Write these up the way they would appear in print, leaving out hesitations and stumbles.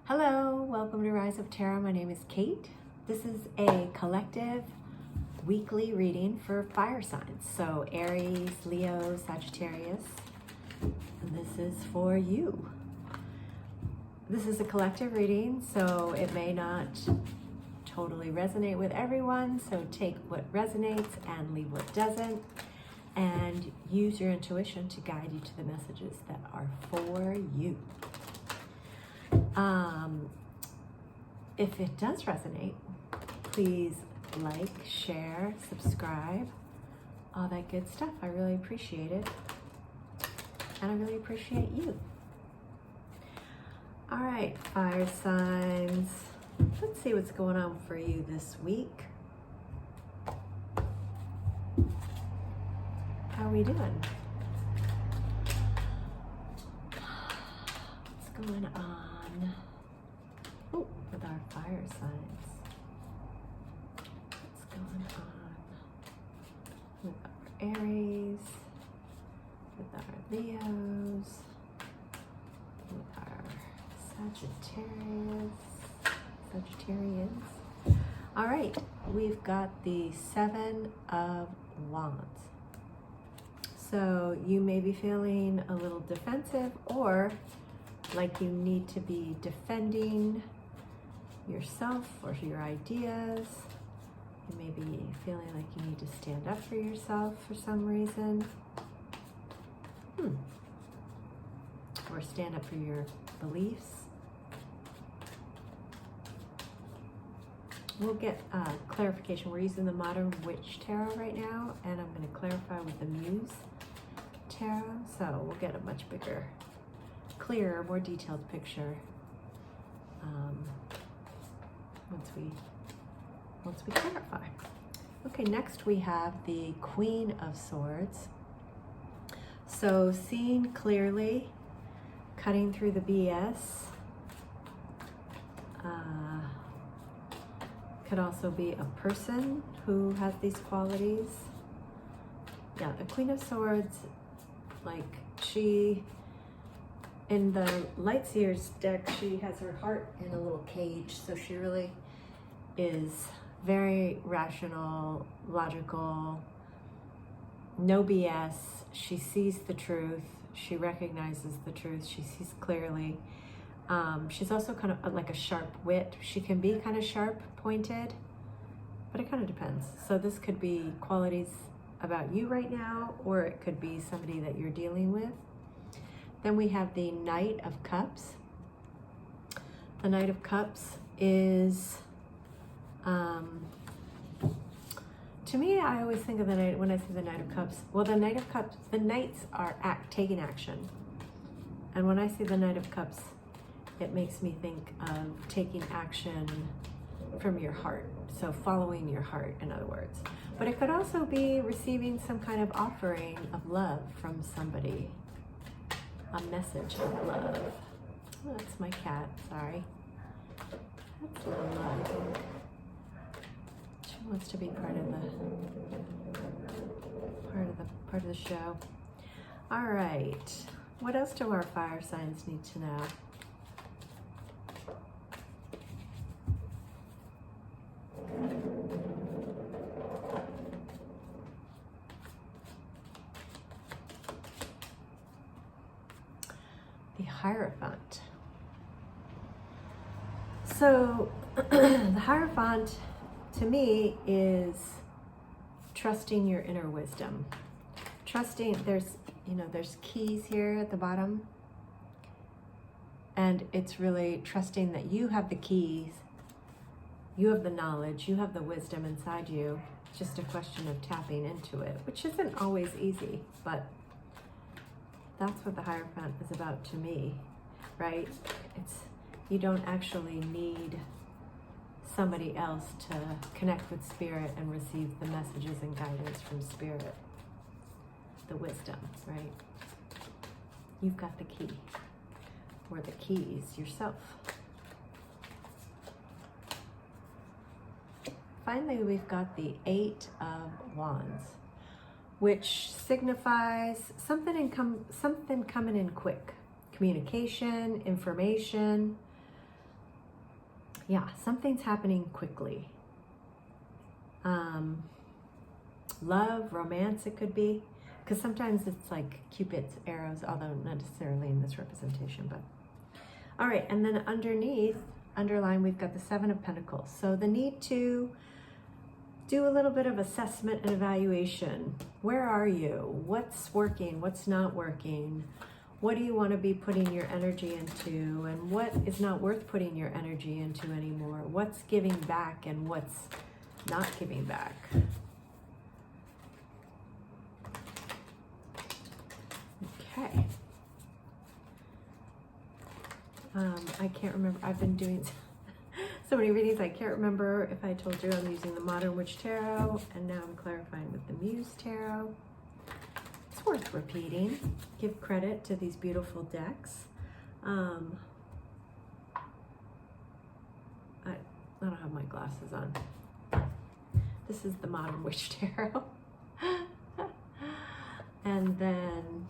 Hello, welcome to Rise of Tarot. My name is Kate. This is a collective weekly reading for fire signs. So Aries, Leo, Sagittarius, and this is for you. This is a collective reading, so it may not totally resonate with everyone. So take what resonates and leave what doesn't, and use your intuition to guide you to the messages that are for you. If it does resonate, please like, share, subscribe, all that good stuff. I really appreciate it. And I really appreciate you. All right, fire signs. Let's see what's going on for you this week. How are we doing? What's going on? Oh, with our fire signs. What's going on with our Aries, with our Leos, with our Sagittarians. All right, we've got the 7 of Wands. So you may be feeling a little defensive, or like you need to be defending yourself or your ideas. You may be feeling like you need to stand up for yourself for some reason. Or stand up for your beliefs. We'll get clarification. We're using the Modern Witch Tarot right now, and I'm going to clarify with the Muse Tarot, so we'll get a much bigger, clearer, more detailed picture once we clarify. Okay, next we have the Queen of Swords. So seeing clearly, cutting through the BS. Could also be a person who has these qualities. Yeah, the Queen of Swords, like in the Lightseer's deck, she has her heart in a little cage, so she really is very rational, logical, no BS. She sees the truth. She recognizes the truth. She sees clearly. She's also kind of like a sharp wit. She can be kind of sharp pointed, but it kind of depends. So this could be qualities about you right now, or it could be somebody that you're dealing with. Then we have the Knight of Cups. The Knight of Cups is, to me, I always think of the Knight, when I say the Knight of Cups, well, the Knight of Cups, the Knights are taking action. And when I see the Knight of Cups, it makes me think of taking action from your heart. So following your heart, in other words. But it could also be receiving some kind of offering of love from somebody. A message of love. Oh, that's my cat, sorry. That's Lola, I think. She wants to be part of the show. All right. What else do our fire signs need to know? The Hierophant. So the Hierophant to me is trusting your inner wisdom. Trusting, there's keys here at the bottom, and it's really trusting that you have the keys, you have the knowledge, you have the wisdom inside you. It's just a question of tapping into it, which isn't always easy, but that's what the Hierophant is about to me, right? You don't actually need somebody else to connect with Spirit and receive the messages and guidance from Spirit. The wisdom, right? You've got the key, or the keys yourself. Finally, we've got the 8 of Wands, which signifies something coming in quick. Communication, information, Yeah, something's happening quickly. Love, romance, it could be. Because sometimes it's like Cupid's arrows, although not necessarily in this representation. But all right, and then underline, we've got the Seven of Pentacles. So the need to do a little bit of assessment and evaluation. Where are you? What's working? What's not working? What do you want to be putting your energy into? And what is not worth putting your energy into anymore? What's giving back and what's not giving back? Okay. I can't remember. I've been doing so many readings. I can't remember if I told you I'm using the Modern Witch Tarot, and now I'm clarifying with the Muse Tarot. It's worth repeating. Give credit to these beautiful decks. I don't have my glasses on. This is the Modern Witch Tarot. And then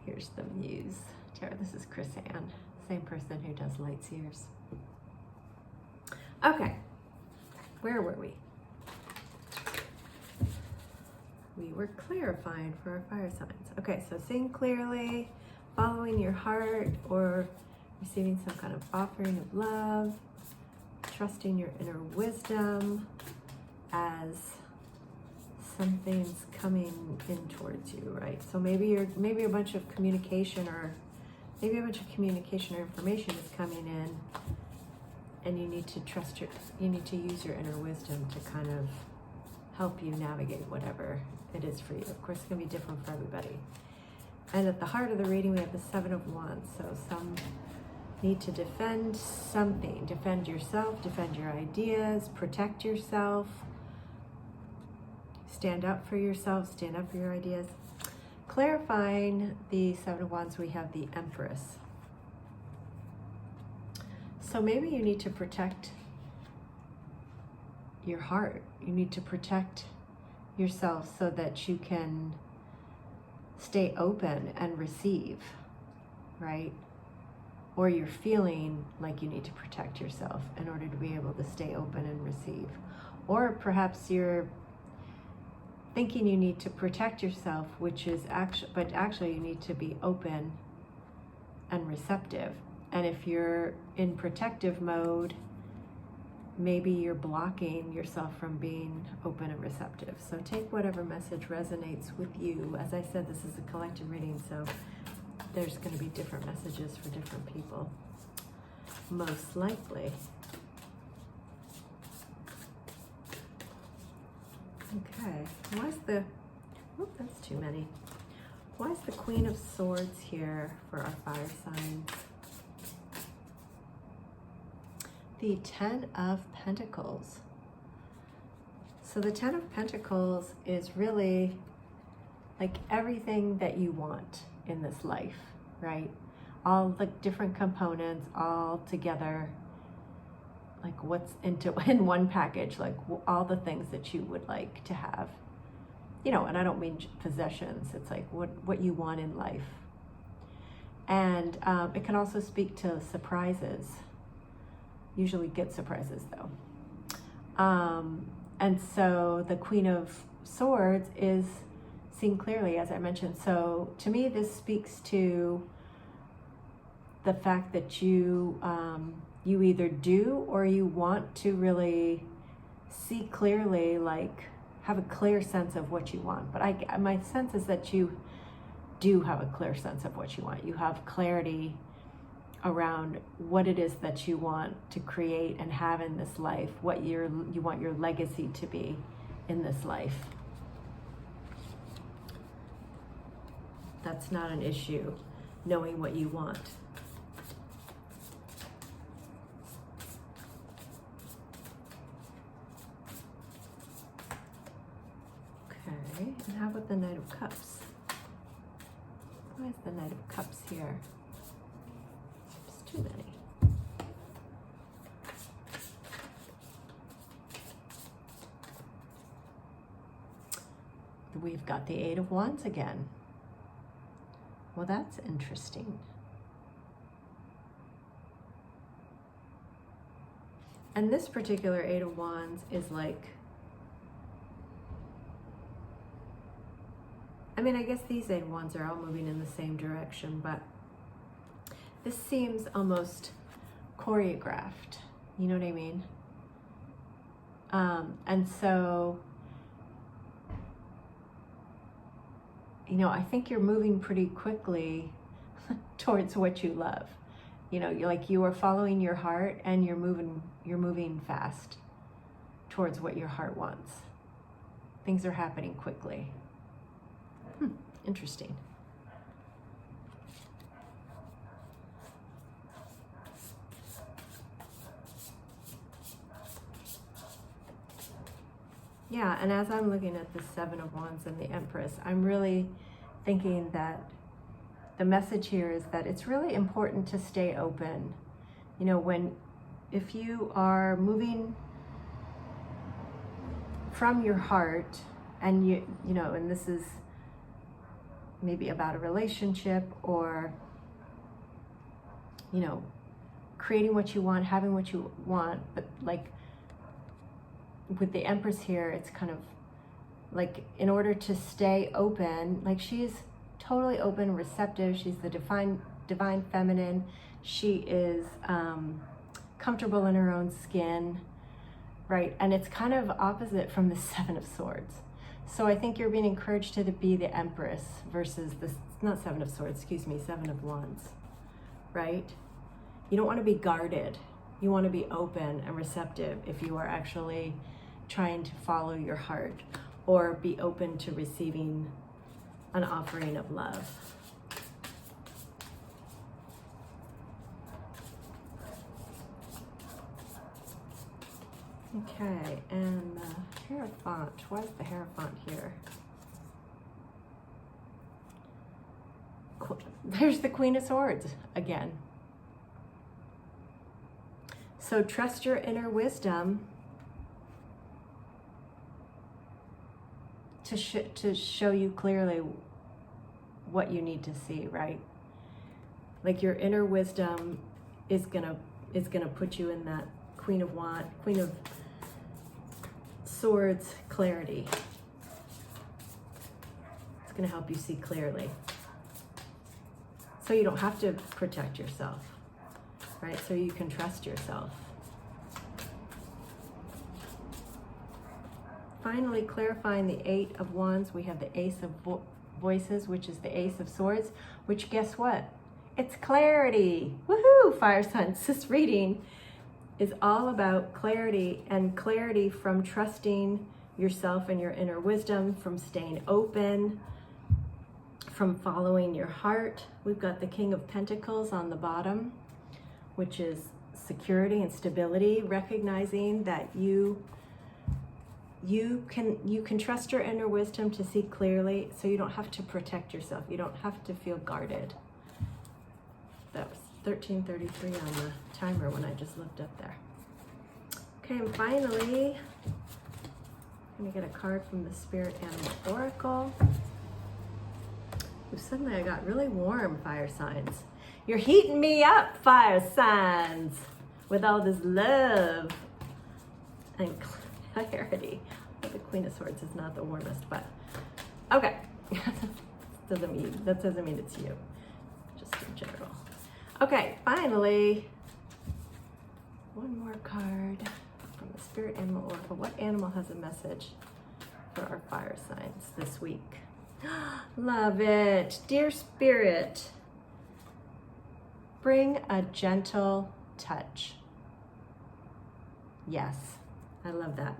here's the Muse Tarot. This is Chris Ann, same person who does Light Seers. Okay, where were we? We were clarifying for our fire signs. Okay, so seeing clearly, following your heart, or receiving some kind of offering of love, trusting your inner wisdom as something's coming in towards you, right? So maybe a bunch of communication or information is coming in, and you need to you need to use your inner wisdom to kind of help you navigate whatever it is for you. Of course, it's going to be different for everybody. And at the heart of the reading, we have the Seven of Wands. So some need to defend something. Defend yourself, defend your ideas, protect yourself, stand up for yourself, stand up for your ideas. Clarifying the Seven of Wands, we have the Empress. So maybe you need to protect your heart. You need to protect yourself so that you can stay open and receive, right? Or you're feeling like you need to protect yourself in order to be able to stay open and receive. Or perhaps you're thinking you need to protect yourself, but actually you need to be open and receptive. And if you're in protective mode, maybe you're blocking yourself from being open and receptive. So take whatever message resonates with you. As I said, this is a collective reading, so there's going to be different messages for different people, most likely. Okay, that's too many. Why is the Queen of Swords here for our fire signs? The Ten of Pentacles. So the Ten of Pentacles is really like everything that you want in this life, right? All the different components all together, like what's in one package, like all the things that you would like to have, you know. And I don't mean possessions. It's like what you want in life. And it can also speak to surprises. Usually good surprises though. And so the Queen of Swords is seen clearly, as I mentioned. So to me, this speaks to the fact that you either do or you want to really see clearly, like have a clear sense of what you want. But my sense is that you do have a clear sense of what you want. You have clarity around what it is that you want to create and have in this life, what you want your legacy to be in this life. That's not an issue, knowing what you want. Okay, and how about the Knight of Cups? Why is the Knight of Cups here? Too many. We've got the Eight of Wands again. Well, that's interesting. And this particular Eight of Wands is like, I mean, I guess these Eight of Wands are all moving in the same direction, but this seems almost choreographed. You know what I mean? And so, you know, I think you're moving pretty quickly towards what you love. You know, you are following your heart, and you're moving fast towards what your heart wants. Things are happening quickly. Interesting. Yeah, and as I'm looking at the Seven of Wands and the Empress, I'm really thinking that the message here is that it's really important to stay open. You know, if you are moving from your heart, and you know, and this is maybe about a relationship, or, you know, creating what you want, having what you want, but like with the Empress here, it's kind of like, in order to stay open, like she's totally open, receptive. She's the divine feminine. She is comfortable in her own skin, right? And it's kind of opposite from the Seven of Swords. So I think you're being encouraged to be the Empress versus this, not Seven of Swords, excuse me, Seven of Wands, right? You don't want to be guarded. You want to be open and receptive if you are actually trying to follow your heart, or be open to receiving an offering of love. Okay, and the Hierophant. Why is the Hierophant here? There's the Queen of Swords again. So trust your inner wisdom to show you clearly what you need to see, right? Like your inner wisdom is gonna put you in that Queen of Swords clarity. It's gonna help you see clearly, so you don't have to protect yourself, right? So you can trust yourself. Finally, clarifying the Eight of Wands, we have the Ace of Voices, which is the Ace of Swords, which, guess what? It's clarity. Woohoo, fire signs. This reading is all about clarity, and clarity from trusting yourself and your inner wisdom, from staying open, from following your heart. We've got the King of Pentacles on the bottom, which is security and stability, recognizing that you can trust your inner wisdom to see clearly, so you don't have to protect yourself. You don't have to feel guarded. That was 13:33 on the timer when I just looked up there. Okay, and finally, I'm gonna get a card from the Spirit Animal Oracle. Ooh, suddenly I got really warm, fire signs. You're heating me up, fire signs, with all this love and clarity. The Queen of Swords is not the warmest, but okay. That doesn't mean it's you, just in general. Okay, finally, one more card from the Spirit Animal Oracle. What animal has a message for our fire signs this week? Love it. Dear Spirit, bring a gentle touch. Yes, I love that.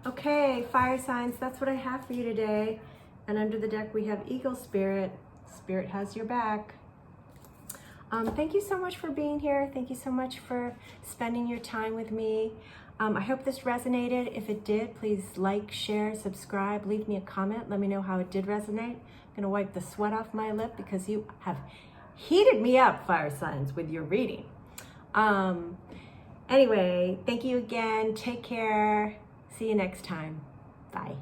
Okay, fire signs, that's what I have for you today. And under the deck, we have Eagle Spirit. Spirit has your back. Thank you so much for being here. Thank you so much for spending your time with me. I hope this resonated. If it did, please like, share, subscribe, leave me a comment. Let me know how it did resonate. I'm gonna wipe the sweat off my lip because you have heated me up, fire signs, with your reading. Anyway, thank you again. Take care. See you next time. Bye.